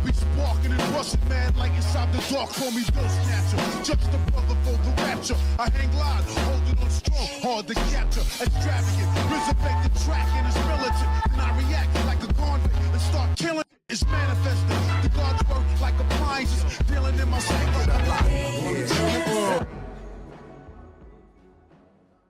be sparking and rushing mad like inside the dark. Call me Bill Snatcher, just a brother for the rapture. I hang live, holding on strong, hard to capture. Extravagant, resurrect the track and it's militant. And I react like a convict and start killing. It's manifesting. The gods work like appliances, dealing in my cycle a lot.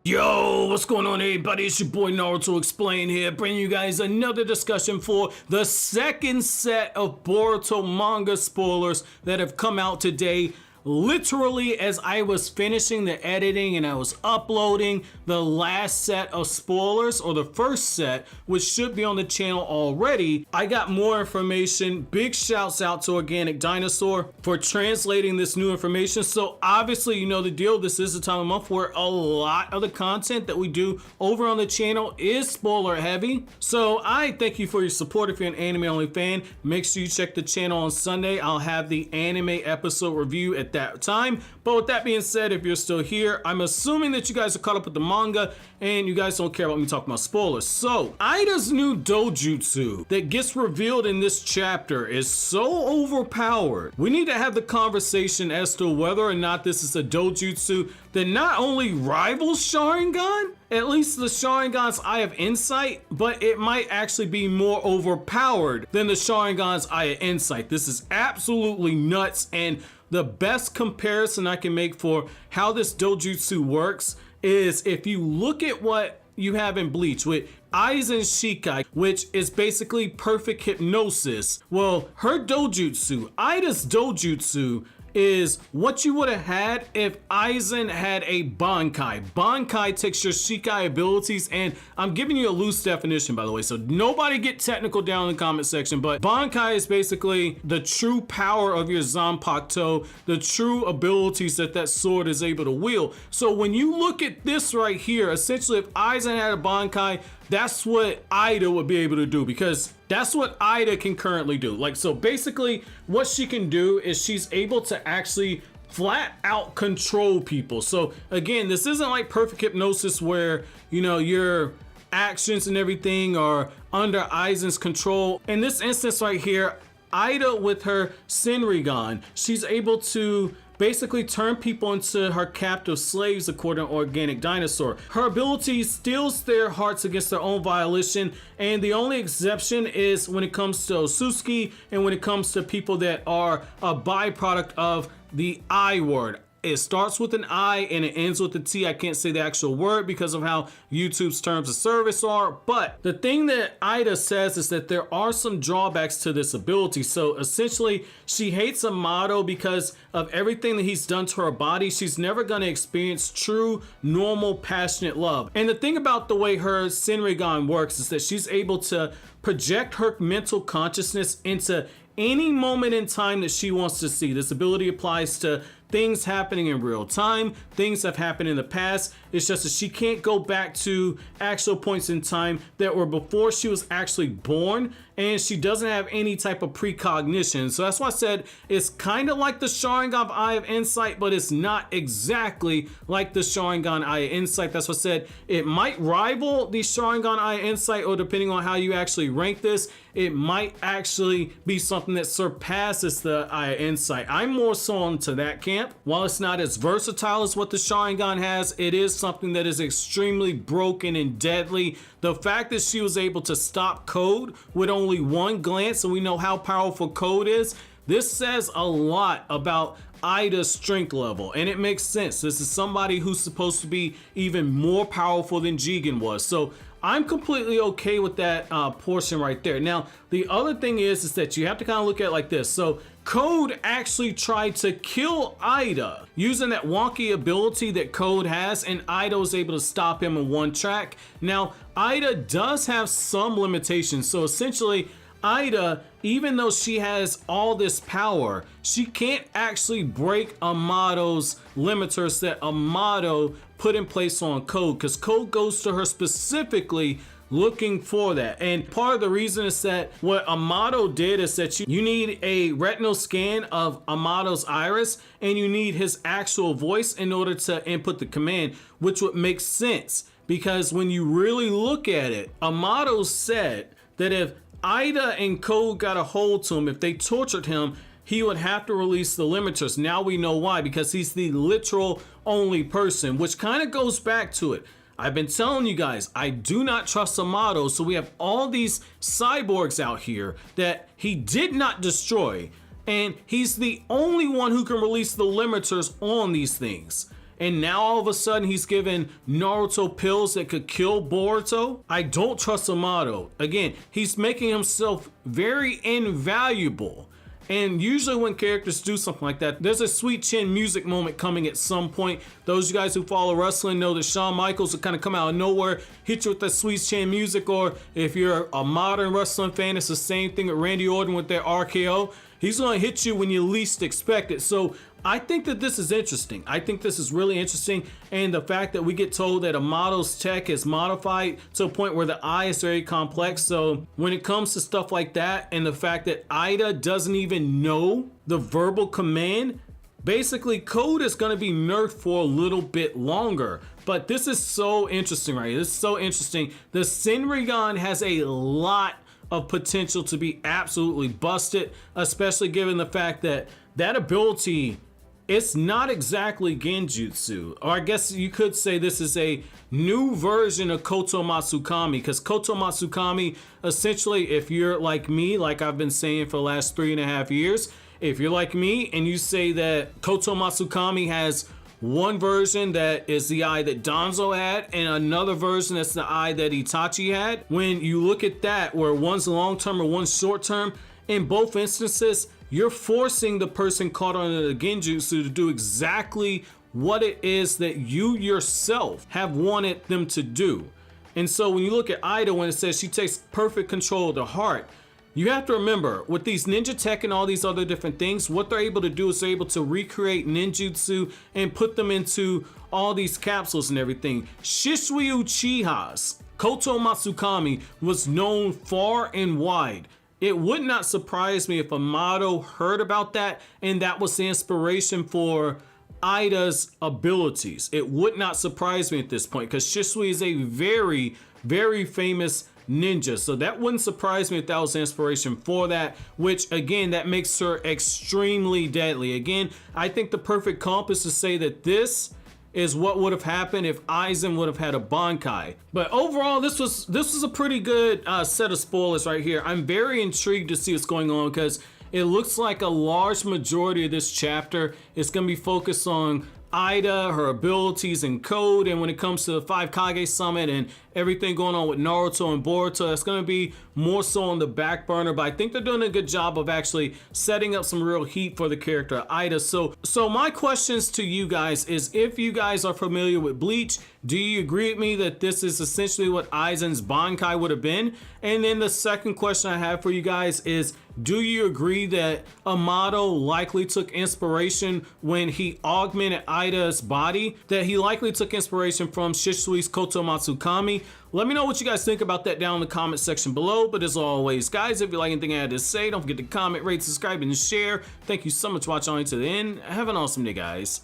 Yo, what's going on everybody? It's your boy Naruto Explain here, bringing you guys another discussion for the second set of Boruto manga spoilers that have come out today. Literally, as I was finishing the editing and I was uploading the last set of spoilers, or the first set, which should be on the channel already, I got more information. Big shouts out to Organic Dinosaur for translating this new information. So obviously, you know the deal. This is the time of month where a lot of the content that we do over on the channel is spoiler heavy. So I thank you for your support. If you're an anime only fan, make sure you check the channel on Sunday. I'll have the anime episode review at that time. But with that being said, if you're still here, I'm assuming that you guys are caught up with the manga and you guys don't care about me talking about spoilers. So Eida's new Dojutsu that gets revealed in this chapter is so overpowered. We need to have the conversation as to whether or not this is a Dojutsu that not only rivals Sharingan, at least the Sharingan's Eye of Insight, but it might actually be more overpowered than the Sharingan's Eye of Insight. This is absolutely nuts, and the best comparison I can make for how this Dojutsu works is if you look at what you have in Bleach with Aizen Shikai, which is basically perfect hypnosis. Well, her Dojutsu, Eida's Dojutsu, is what you would have had if Aizen had a Bankai. Bankai takes your Shikai abilities, and I'm giving you a loose definition, by the way, so nobody get technical down in the comment section, but Bankai is basically the true power of your Zanpakuto, the true abilities that that sword is able to wield. So when you look at this right here, essentially if Aizen had a Bankai, that's what Eida would be able to do, because that's what Eida can currently do. Like, so basically what she can do is she's able to actually flat out control people. So again, this isn't like perfect hypnosis where, you know, your actions and everything are under Aizen's control. In this instance right here, Eida with her Sharingan, she's able to basically turn people into her captive slaves, according to Organic Dinosaur. Her ability steals their hearts against their own volition, and the only exception is when it comes to Osusuki and when it comes to people that are a byproduct of the I word. It starts with an I and it ends with a T. I can't say the actual word because of how YouTube's terms of service are. But the thing that Eida says is that there are some drawbacks to this ability. So essentially, she hates Amado because of everything that he's done to her body. She's never going to experience true, normal, passionate love. And the thing about the way her Sharingan works is that she's able to project her mental consciousness into any moment in time that she wants to see. This ability applies to things happening in real time, things that have happened in the past. It's just that she can't go back to actual points in time that were before she was actually born, and she doesn't have any type of precognition. So that's why I said it's kind of like the Sharingan Eye of Insight, but it's not exactly like the Sharingan Eye of Insight. That's what I said. It might rival the Sharingan Eye of Insight, or depending on how you actually rank this, it might actually be something that surpasses the Eye of Insight. I'm more so into that camp. While it's not as versatile as what the Sharingan has, it is something that is extremely broken and deadly. The fact that she was able to stop Code with only one glance, and we know how powerful Code is, this says a lot about Eida's strength level, and it makes sense. This is somebody who's supposed to be even more powerful than Jigen was. So I'm completely okay with that portion right there. Now, the other thing is that you have to kind of look at it like this. So Code actually tried to kill Eida using that wonky ability that Code has, and Eida was able to stop him in one track. Now, Eida does have some limitations. So essentially, Eida, even though she has all this power, she can't actually break Amado's limiters that Amado put in place on Code, because Code goes to her specifically looking for that. And part of the reason is that what Amado did is that you need a retinal scan of Amado's iris, and you need his actual voice in order to input the command, which would make sense, because when you really look at it, Amado said that if Eida and Code got a hold to him, if they tortured him, he would have to release the limiters. Now we know why, because he's the literal only person, which kind of goes back to it. I've been telling you guys, I do not trust Amado, so we have all these cyborgs out here that he did not destroy, and he's the only one who can release the limiters on these things. And now all of a sudden he's given Naruto pills that could kill Boruto. I don't trust Amado. Again, he's making himself very invaluable. And usually when characters do something like that, there's a Sweet Chin music moment coming at some point. Those of you guys who follow wrestling know that Shawn Michaels will kind of come out of nowhere, hit you with that Sweet Chin music, or if you're a modern wrestling fan, it's the same thing with Randy Orton with their RKO. He's gonna hit you when you least expect it. So I think that this is interesting. I think this is really interesting. And the fact that we get told that Amado's tech is modified to a point where the eye is very complex. So when it comes to stuff like that, and the fact that Eida doesn't even know the verbal command, basically Code is going to be nerfed for a little bit longer. But this is so interesting, right? This is so interesting. The Sharingan has a lot of potential to be absolutely busted, especially given the fact that that ability, it's not exactly genjutsu, or I guess you could say this is a new version of Kotoamatsukami, because Kotoamatsukami, essentially, if you're like me, like I've been saying for the last 3.5 years, if you're like me and you say that Kotoamatsukami has one version that is the eye that Danzo had and another version that's the eye that Itachi had, when you look at that, where one's long-term or one's short-term, in both instances, you're forcing the person caught under the genjutsu to do exactly what it is that you yourself have wanted them to do. And so when you look at Eida, when it says she takes perfect control of the heart, you have to remember, with these ninja tech and all these other different things, what they're able to do is they're able to recreate ninjutsu and put them into all these capsules and everything. Shisui Uchiha's Kotoamatsukami was known far and wide. It would not surprise me if Amado heard about that and that was the inspiration for Eida's abilities. It would not surprise me at this point, because Shisui is a very, very famous ninja. So that wouldn't surprise me if that was the inspiration for that, which again, that makes her extremely deadly. Again, I think the perfect comp is to say that this is what would have happened if Aizen would have had a Bankai. But overall, this was a pretty good set of spoilers right here. I'm very intrigued to see what's going on, because it looks like a large majority of this chapter is going to be focused on Eida, her abilities, and Code. And when it comes to the 5 Kage Summit and everything going on with Naruto and Boruto, that's going to be more so on the back burner. But I think they're doing a good job of actually setting up some real heat for the character Eida. So my questions to you guys is, if you guys are familiar with Bleach, do you agree with me that this is essentially what Aizen's Bankai would have been? And then the second question I have for you guys is, do you agree that Amado likely took inspiration when he augmented Eida's body, that he likely took inspiration from Shisui's Kotoamatsukami? Let me know what you guys think about that down in the comment section below. But as always, guys, if you like anything I had to say, don't forget to comment, rate, subscribe, and share. Thank you so much for watching all the way to the end. Have an awesome day, guys.